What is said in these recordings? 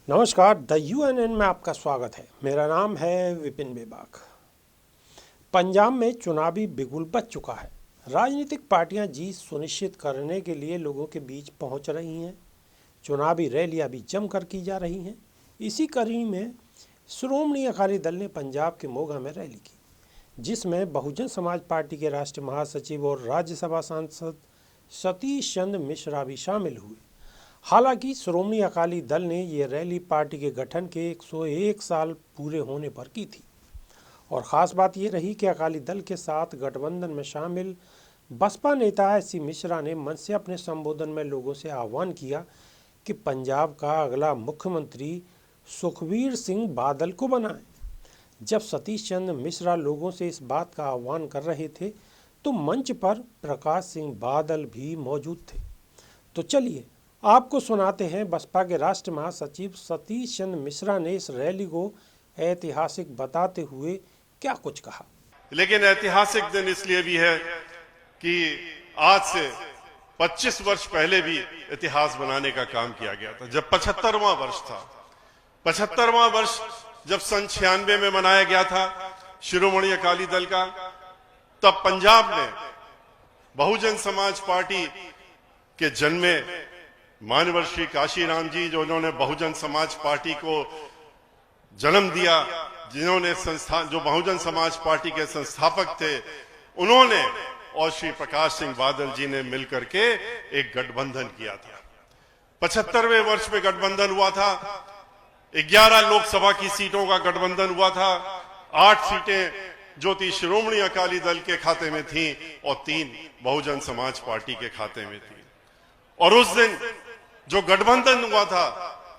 नमस्कार, the UNN में आपका स्वागत है। मेरा नाम है विपिन बेबाक। पंजाब में चुनावी बिगुल बज चुका है। राजनीतिक पार्टियां जीत सुनिश्चित करने के लिए लोगों के बीच पहुंच रही हैं। चुनावी रैलियां भी जमकर की जा रही हैं। इसी कड़ी में श्रोमणी अकाली दल ने पंजाब के मोगा में रैली की, जिसमें बहुजन समाज पार्टी के राष्ट्रीय महासचिव और राज्यसभा सांसद सतीश चंद्र मिश्रा भी शामिल हुए। हालांकि श्रोमणी अकाली दल ने ये रैली पार्टी के गठन के 101 साल पूरे होने पर की थी। और ख़ास बात ये रही कि अकाली दल के साथ गठबंधन में शामिल बसपा नेता एससी मिश्रा ने मंच से अपने संबोधन में लोगों से आह्वान किया कि पंजाब का अगला मुख्यमंत्री सुखबीर सिंह बादल को बनाएं। जब सतीश चंद्र मिश्रा लोगों से इस बात का आह्वान कर रहे थे तो मंच पर प्रकाश सिंह बादल भी मौजूद थे। तो चलिए आपको सुनाते हैं बसपा के राष्ट्रीय महासचिव सतीश चंद्र मिश्रा ने इस रैली को ऐतिहासिक बताते हुए क्या कुछ कहा। लेकिन ऐतिहासिक दिन इसलिए भी है कि आज से 25 वर्ष पहले भी इतिहास बनाने का काम किया गया था। जब 75वां वर्ष था, 75वां वर्ष जब सन 96 में मनाया गया था शिरोमणि अकाली दल का, तब पंजाब में बहुजन समाज पार्टी के जन्मे मानवर श्री काशीराम जी, जो उन्होंने बहुजन समाज पार्टी को जन्म दिया, जिन्होंने जो बहुजन समाज पार्टी के संस्थापक थे, उन्होंने और श्री प्रकाश सिंह बादल जी ने मिलकर के एक गठबंधन किया था। 75वें वर्ष में गठबंधन हुआ था। 11 लोकसभा की सीटों का गठबंधन हुआ था। 8 सीटें जो थी श्रोमणी अकाली दल के खाते में थी और 3 बहुजन समाज पार्टी के खाते में थी। और उस दिन जो गठबंधन हुआ था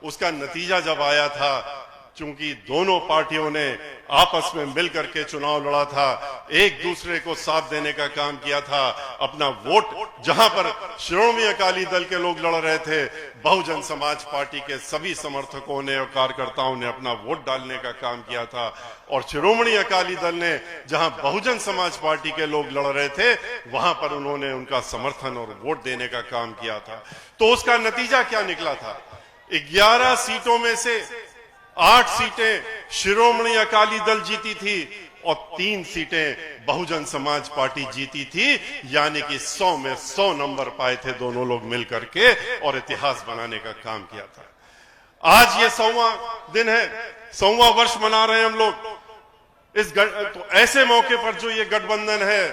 उसका नतीजा जब आया था, चूंकि दोनों पार्टियों ने आपस में मिलकर के चुनाव लड़ा था, एक दूसरे को साथ देने का काम किया था, अपना वोट जहां पर श्रोमणी अकाली दल के लोग लड़ रहे थे, बहुजन समाज पार्टी के सभी समर्थकों ने और कार्यकर्ताओं ने अपना वोट डालने का काम किया था। और श्रोमणी अकाली दल ने जहां बहुजन समाज पार्टी के लोग लड़ रहे थे, वहां पर उन्होंने उनका समर्थन और वोट देने का काम किया था। तो उसका नतीजा क्या निकला था? 11 सीटों में से 8 सीटें शिरोमणि अकाली दल जीती थी और 3 सीटें बहुजन समाज पार्टी जीती थी। यानी कि 100 में 100 नंबर पाए थे दोनों लोग मिलकर के और इतिहास बनाने का काम किया था। आज ये 100वां दिन है, 100वां वर्ष मना रहे हैं हम लोग। तो ऐसे मौके पर जो ये गठबंधन है,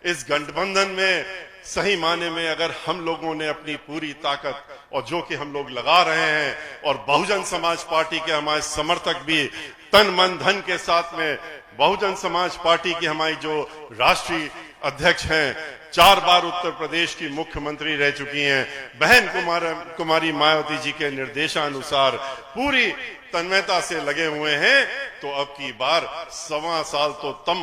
इस गठबंधन में सही माने में अगर हम लोगों ने अपनी पूरी ताकत और जो कि हम लोग लगा रहे हैं, और बहुजन समाज पार्टी के हमारे समर्थक भी तन मन धन के साथ में, बहुजन समाज पार्टी की हमारी जो राष्ट्रीय अध्यक्ष हैं, 4 बार उत्तर प्रदेश की मुख्यमंत्री रह चुकी हैं, बहन कुमारी मायावती जी के निर्देशानुसार पूरी तन्मयता से लगे हुए हैं। तो अब की बार 1.25 साल तो तब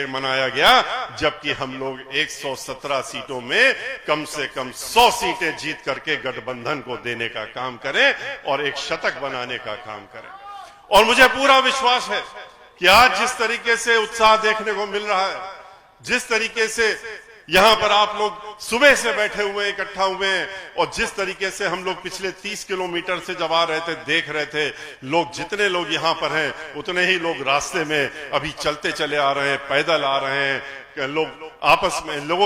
मनाया गया जबकि हम लोग 117 सीटों में कम से कम 100 सीटें जीत करके गठबंधन को देने का काम करें और एक शतक बनाने का काम करें। और मुझे पूरा विश्वास है कि आज जिस तरीके से उत्साह देखने को मिल रहा है, जिस तरीके से यहां पर आप लोग सुबह से बैठे हुए इकट्ठा हुए हैं, और जिस तरीके से हम लोग पिछले 30 किलोमीटर से जब आ रहे थे, देख रहे थे, लोग जितने लोग यहां पर हैं उतने ही लोग रास्ते में अभी चलते चले आ रहे हैं, पैदल आ रहे हैं, लोग आपस में, लोग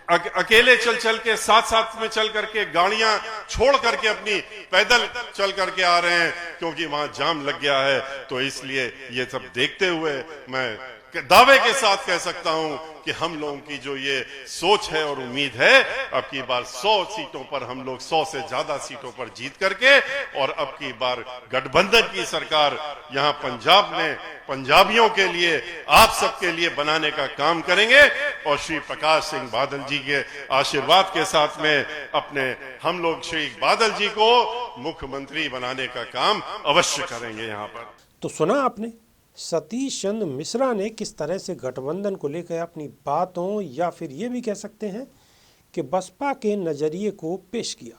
अकेले चल के, साथ में चल करके, गाड़ियां छोड़ करके अपनी पैदल चल करके आ रहे हैं, क्योंकि वहां जाम लग गया है। तो इसलिए ये सब देखते हुए मैं दावे के साथ कह सकता हूं कि हम लोगों की जो ये सोच है और उम्मीद है, अब की बार 100 सीटों पर हम लोग 100 से ज्यादा सीटों पर जीत करके, और अब की बार गठबंधन की सरकार यहां पंजाब में पंजाबियों के लिए, आप सबके लिए बनाने का काम करेंगे। और श्री प्रकाश सिंह बादल जी के आशीर्वाद के साथ में हम लोग श्री बादल जी को मुख्यमंत्री बनाने का काम अवश्य करेंगे यहां पर। तो सुना आपने सतीश चंद्र मिश्रा ने किस तरह से गठबंधन को लेकर अपनी बातों, या फिर ये भी कह सकते हैं कि बसपा के नज़रिए को पेश किया।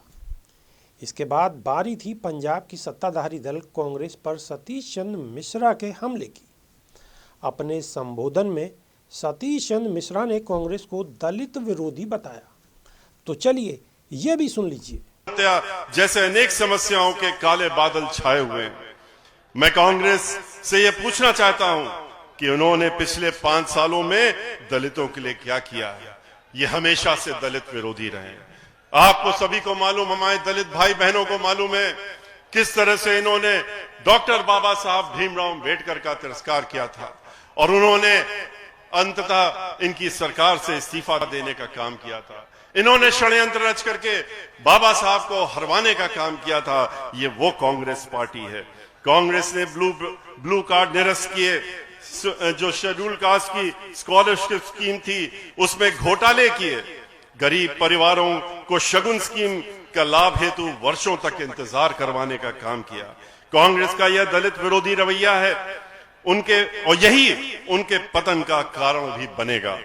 इसके बाद बारी थी पंजाब की सत्ताधारी दल कांग्रेस पर सतीश चंद्र मिश्रा के हमले की। अपने संबोधन में सतीश चंद्र मिश्रा ने कांग्रेस को दलित विरोधी बताया। तो चलिए ये भी सुन लीजिए। जैसे अनेक समस्याओं के काले बादल छाए हुए हैं। मैं कांग्रेस से यह पूछना चाहता हूं कि उन्होंने पिछले 5 सालों में दलितों के लिए क्या किया है। ये हमेशा से दलित विरोधी रहे हैं। आपको सभी को मालूम, हमारे दलित भाई बहनों को मालूम है किस तरह से इन्होंने डॉक्टर बाबा साहब भीमराव अंबेडकर का तिरस्कार किया था और उन्होंने अंततः इनकी सरकार से इस्तीफा देने का काम किया था। इन्होंने षड्यंत्र रच करके बाबा साहब को हरवाने का काम किया था। ये वो कांग्रेस पार्टी है। कांग्रेस ने ब्लू कार्ड निरस्त किए, जो शेड्यूल कास्ट की स्कॉलरशिप स्कीम थी उसमें घोटाले किए, गरीब परिवारों को शगुन स्कीम का लाभ हेतु वर्षों तक इंतजार करवाने का काम किया। कांग्रेस का यह दलित विरोधी रवैया है और यही उनके पतन का कारण भी बनेगा।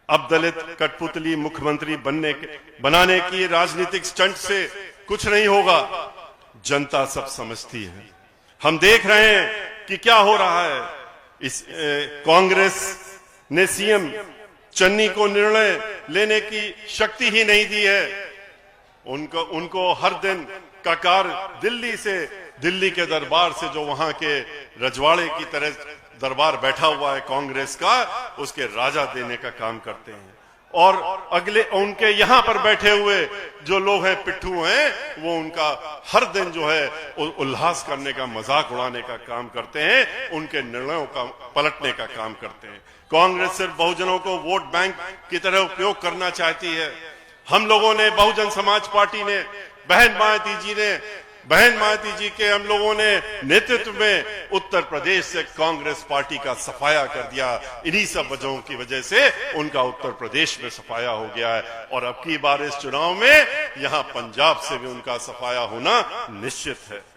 अब दलित कठपुतली मुख्यमंत्री बनाने की राजनीतिक स्टंट से कुछ नहीं होगा। जनता सब समझती है। हम देख रहे हैं कि क्या हो रहा है। कांग्रेस ने सीएम चन्नी को निर्णय लेने की शक्ति ही नहीं दी है। उनको हर दिन का कार्य दिल्ली के दरबार से, जो वहां के रजवाड़े की तरह दरबार बैठा हुआ है कांग्रेस का, उसके राजा देने का काम करते हैं। और अगले उनके यहां पर बैठे हुए जो लोग हैं, पिट्ठू हैं, वो उनका हर दिन जो है उल्लास करने का, मजाक उड़ाने का काम करते हैं, उनके निर्णयों का पलटने का काम करते हैं। कांग्रेस सिर्फ बहुजनों को वोट बैंक की तरह उपयोग करना चाहती है। हम लोगों ने, बहुजन समाज पार्टी ने, बहन मायावती जी के हम लोगों ने नेतृत्व में उत्तर प्रदेश से कांग्रेस पार्टी का सफाया कर दिया। इन्हीं सब वजहों की वजह से उनका उत्तर प्रदेश में सफाया हो गया है और अब की बार इस चुनाव में यहां पंजाब से भी उनका सफाया होना निश्चित है।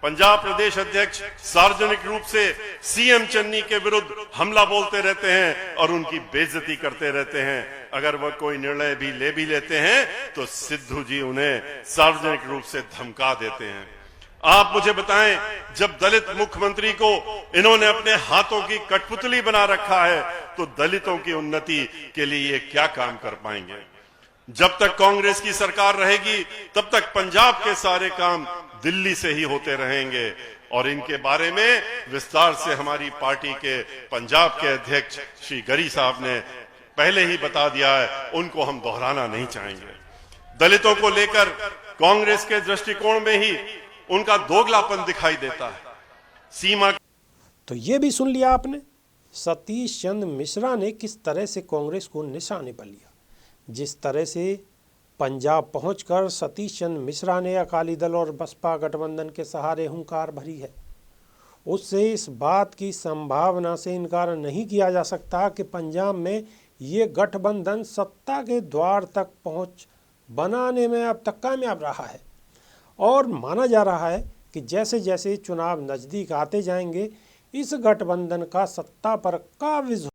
पंजाब प्रदेश अध्यक्ष सार्वजनिक रूप से सीएम चन्नी के विरुद्ध हमला बोलते रहते हैं और उनकी बेइज्जती करते रहते हैं। अगर वह कोई निर्णय भी लेते हैं तो सिद्धू जी उन्हें सार्वजनिक रूप से धमका देते हैं। आप मुझे बताएं, जब दलित मुख्यमंत्री को इन्होंने अपने हाथों की कठपुतली बना रखा है तो दलितों की उन्नति के लिए ये क्या काम कर पाएंगे। जब तक कांग्रेस की सरकार रहेगी तब तक पंजाब के सारे काम दिल्ली से ही होते रहेंगे और इनके बारे में विस्तार से हमारी पार्टी के पंजाब के अध्यक्ष श्री गरी साहब ने पहले ही बता दिया है। उनको हम दोहराना नहीं चाहेंगे। दलितों को लेकर कांग्रेस के दृष्टिकोण में ही उनका दोगलापन दिखाई देता है। सीमा तो ये भी सुन लिया आपने, सतीश चंद्र मिश्रा ने किस तरह से कांग्रेस को निशाने पर लिया। जिस तरह से पंजाब पहुंचकर सतीश चंद्र मिश्रा ने अकाली दल और बसपा गठबंधन के सहारे हुंकार भरी है, उससे इस बात की संभावना से इनकार नहीं किया जा सकता कि पंजाब में ये गठबंधन सत्ता के द्वार तक पहुंच बनाने में अब तक कामयाब रहा है। और माना जा रहा है कि जैसे जैसे चुनाव नज़दीक आते जाएंगे, इस गठबंधन का सत्ता पर काबिज